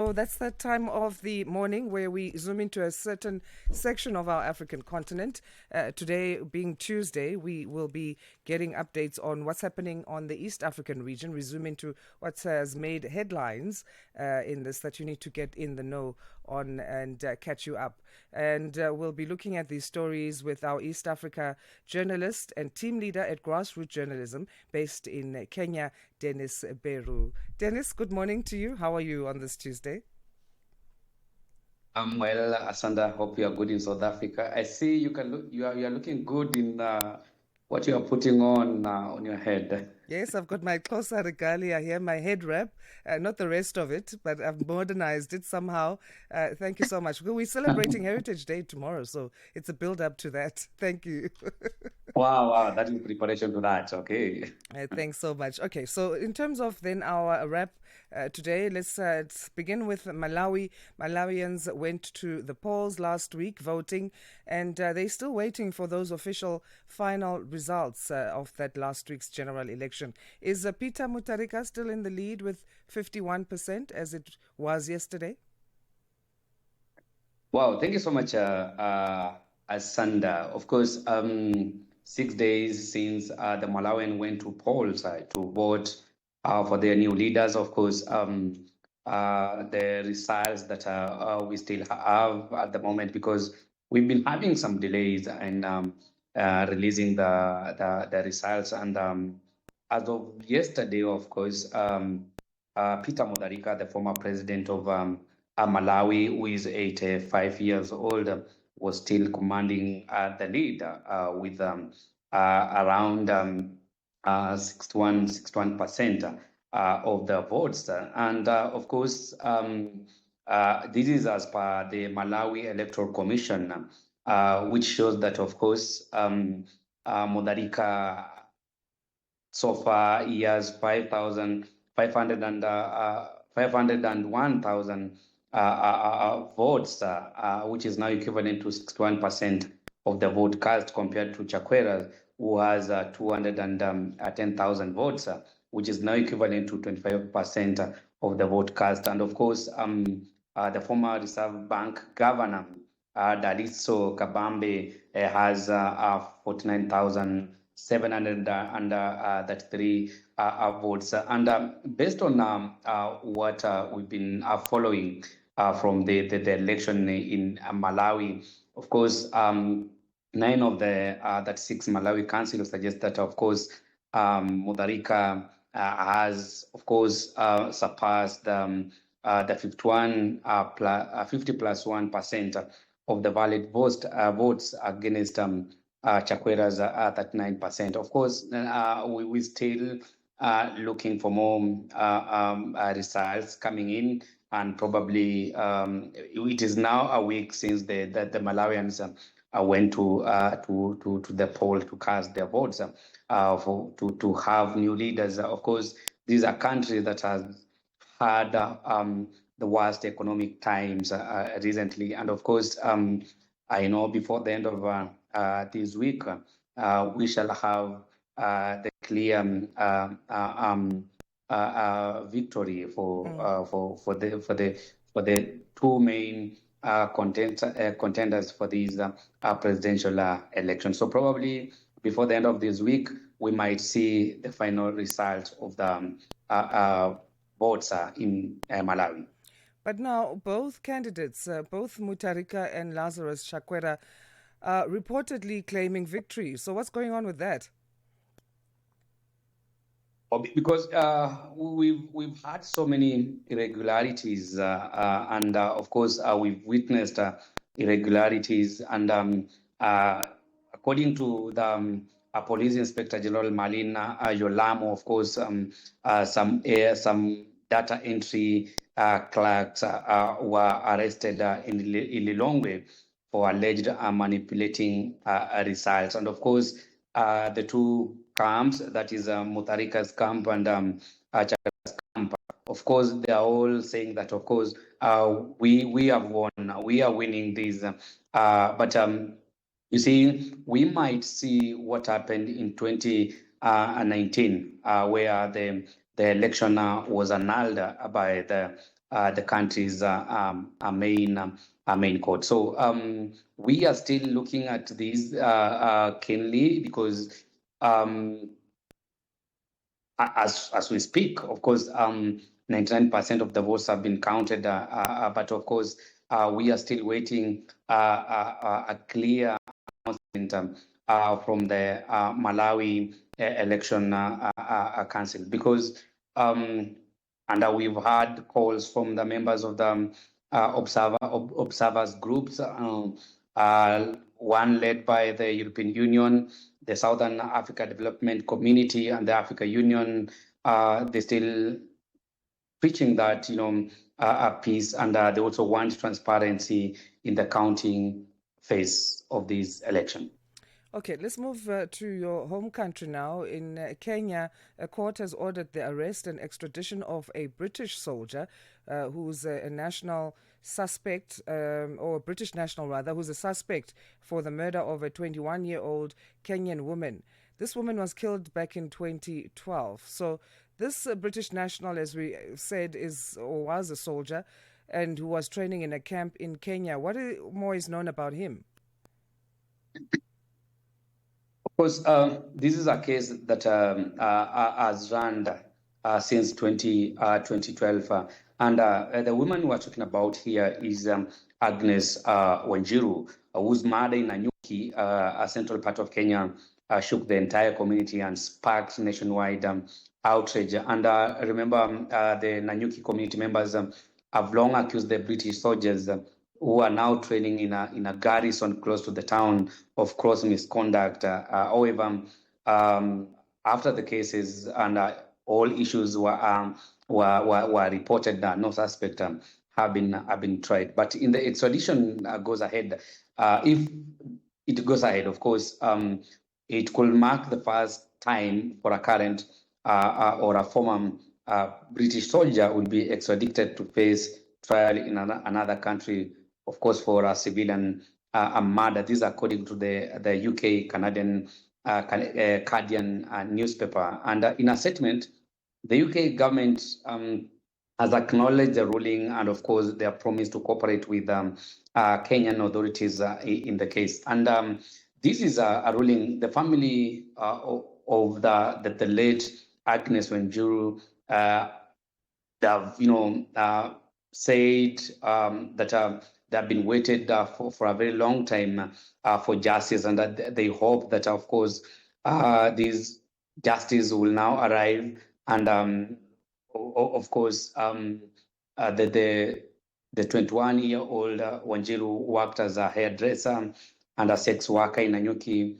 Oh, that's that time of the morning where we zoom into a certain section of our African continent. Today, being Tuesday, we will be getting updates on what's happening on the East African region. We zoom into what has made headlines in this that you need to get in the know on and catch you up. And we'll be looking at these stories with our East Africa journalist and team leader at Grassroot Journalism based in Kenya, Dennis Beru. Dennis, good morning to you. How are you on this Tuesday? I'm well, Asanda. Hope you are good in South Africa. I see you are looking good in what you are putting on your head. Yes, I've got my Xhosa regalia here, my head wrap, not the rest of it, but I've modernized it somehow. Thank you so much. We're celebrating Heritage Day tomorrow, so it's a build up to that. Thank you. Wow, wow, that is preparation to that. Okay. Thanks so much. Okay, so in terms of then our wrap today, let's begin with Malawi. Malawians went to the polls last week voting, and they're still waiting for those official final results of that last week's general election. Is Peter Mutharika still in the lead with 51% as it was yesterday? Wow, thank you so much, Asanda. Of course, 6 days since the Malawian went to polls to vote for their new leaders. Of course, the results that we still have at the moment, because we've been having some delays in releasing the results. And as of yesterday, of course, Peter Mutharika, the former president of Malawi, who is 85 years old, was still commanding the lead with around 61% of the votes. And of course, this is as per the Malawi Electoral Commission, which shows that, of course, Mutharika so far he has 501,000 votes, which is now equivalent to 61% of the vote cast, compared to Chakwera, who has 210,000 votes, which is now equivalent to 25% of the vote cast. And of course, the former Reserve Bank governor, Daliso Kabambe, has 49,733 votes. And based on what we've been following from the election in Malawi, of course, 9 of the 36 Malawi councils suggest that, of course, Mutharika has, of course, surpassed the 50 plus 1% of the valid votes against Chakwera's 39%. Of course, we still looking for more results coming in, and probably it is now a week since the Malawians went to the poll to cast their votes to have new leaders. Of course, these are countries that have had the worst economic times recently, and of course, I know before the end of this week, we shall have the clear victory for the two main contenders for these presidential elections. So probably before the end of this week, we might see the final result of the votes in Malawi. But now, both candidates, both Mutharika and Lazarus Chakwera, are reportedly claiming victory. So, what's going on with that? Because we've had so many irregularities, and of course we've witnessed irregularities, and according to the Police Inspector General Malina Yolamo, of course, some data entry clerks were arrested in Lilongwe for alleged manipulating results, and of course the two camps, that is Mutharika's camp and Chaka's camp, of course, they are all saying that, of course, we have won, we are winning these. But you see, we might see what happened in 2019, where the election was annulled by the the country's main court. So we are still looking at these keenly because as we speak, of course, 99% of the votes have been counted, but of course, we are still waiting a clear announcement from the Malawi Election Council, because and we've had calls from the members of the observers groups, one led by the European Union, the Southern Africa Development Community, and the Africa Union. They're still preaching that, peace, and they also want transparency in the counting phase of this election. Okay, let's move to your home country now. In Kenya, a court has ordered the arrest and extradition of a British soldier who's a national suspect, or a British national rather, who's a suspect for the murder of a 21-year-old Kenyan woman. This woman was killed back in 2012. So this British national, as we said, is or was a soldier and who was training in a camp in Kenya. What more is known about him? Of course, this is a case that has run since 2012. And the woman we're talking about here is Agnes Wanjiru, whose murder in Nanyuki, a central part of Kenya, shook the entire community and sparked nationwide outrage. And remember, the Nanyuki community members have long accused the British soldiers who are now training in a garrison close to the town of gross misconduct. However, after the cases and all issues were reported, no suspect have been tried. But in the extradition goes ahead. If it goes ahead, of course, it could mark the first time for a current or a former British soldier will be extradited to face trial in another country, of course, for a civilian murder. This is according to the UK Canadian Guardian newspaper. And in a statement, the UK government has acknowledged the ruling and, of course, their promise to cooperate with Kenyan authorities in the case. And this is a ruling. The family of the late Agnes Wanjiru, they have, said that they have been waited for a very long time for justice, and that they hope that, of course, this justice will now arrive. And of course, the 21-year-old Wanjiru worked as a hairdresser and a sex worker in Nanyuki,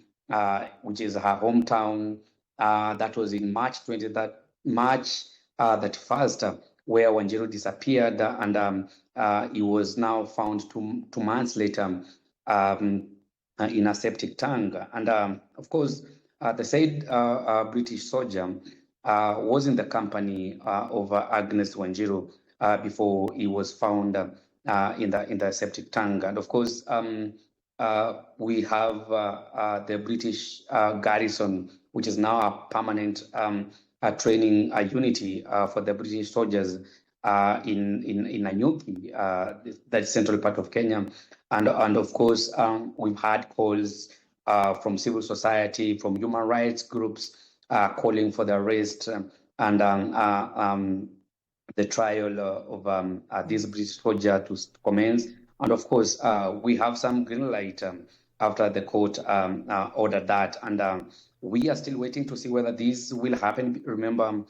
which is her hometown. That was in March 31st, where Wanjiru disappeared, and he was now found two months later in a septic tank. And of course, the said British soldier was in the company of Agnes Wanjiru before he was found in the septic tank. And of course, we have the British garrison, which is now a permanent training unity for the British soldiers in Nanyuki, that central part of Kenya. And of course, we've had calls from civil society, from human rights groups, calling for the arrest and the trial of this British soldier to commence. And of course, we have some green light after the court ordered that. And we are still waiting to see whether this will happen. Remember,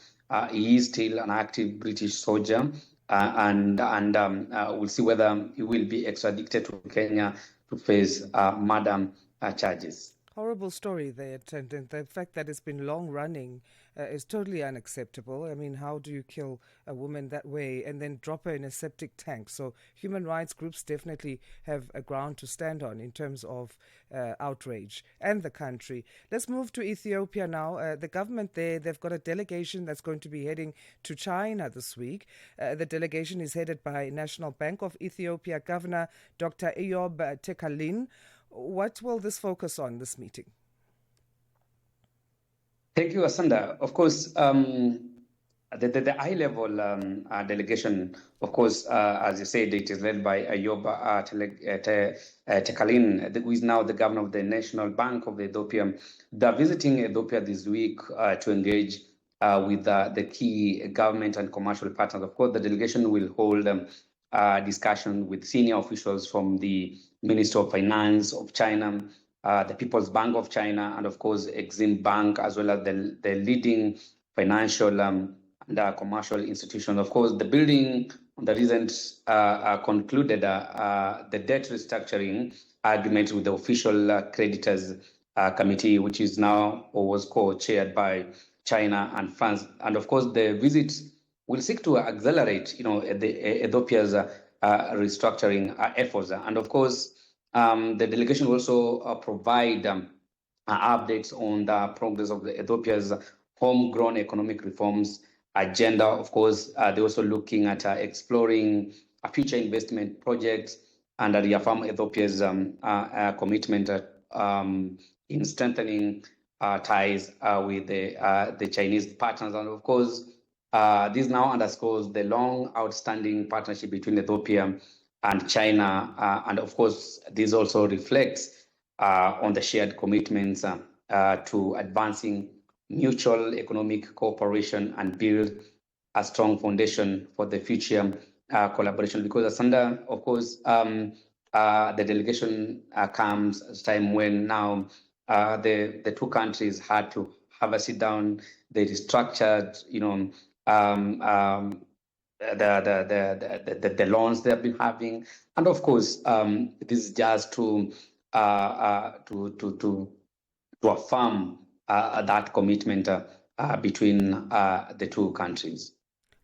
he is still an active British soldier, and we'll see whether he will be extradited to Kenya to face murder charges. Horrible story there, and the fact that it's been long running is totally unacceptable. I mean, how do you kill a woman that way and then drop her in a septic tank? So human rights groups definitely have a ground to stand on in terms of outrage and the country. Let's move to Ethiopia now. The government there, they've got a delegation that's going to be heading to China this week. The delegation is headed by National Bank of Ethiopia Governor Dr. Eyob Tekalin. What will this focus on, this meeting? Thank you, Asanda. Of course, The high-level delegation, of course, as you said, it is led by Ayob Tekalin, who is now the governor of the National Bank of Ethiopia. They're visiting Ethiopia this week to engage with the key government and commercial partners. Of course, the delegation will hold discussion with senior officials from the Ministry of Finance of China, the People's Bank of China, and of course, Exim Bank, as well as the leading financial and commercial institutions. Of course, the building on the recent concluded the debt restructuring agreement with the official creditors committee, which is now or was co-chaired by China and France. And of course, the visit will seek to accelerate, Ethiopia's restructuring efforts. And of course, the delegation will also provide updates on the progress of Ethiopia's homegrown economic reforms agenda. Of course, they're also looking at exploring future investment projects and reaffirm Ethiopia's commitment in strengthening ties with the Chinese partners. And of course, this now underscores the long outstanding partnership between Ethiopia and China. And of course, this also reflects on the shared commitments to advancing mutual economic cooperation and build a strong foundation for the future collaboration. Because Asanda, of course, the delegation comes at a time when now the two countries had to have a sit down. They restructured, the loans they have been having, and of course, this is just to affirm that commitment between the two countries.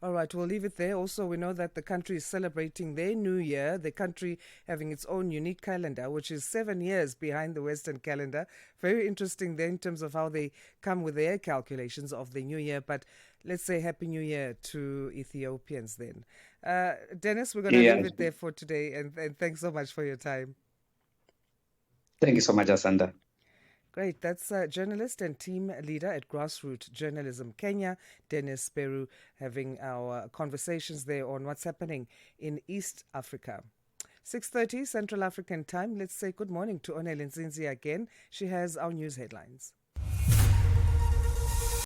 All right, we'll leave it there. Also, we know that the country is celebrating their new year, the country having its own unique calendar, which is 7 years behind the Western calendar. Very interesting there in terms of how they come with their calculations of the new year. But let's say Happy New Year to Ethiopians then. Dennis, we're going to leave it there for today. And thanks so much for your time. Thank you so much, Asanda. Great. That's journalist and team leader at Grassroot Journalism Kenya, Dennis Beru, having our conversations there on what's happening in East Africa. 6:30 Central African Time. Let's say good morning to Onel Nzinzi again. She has our news headlines.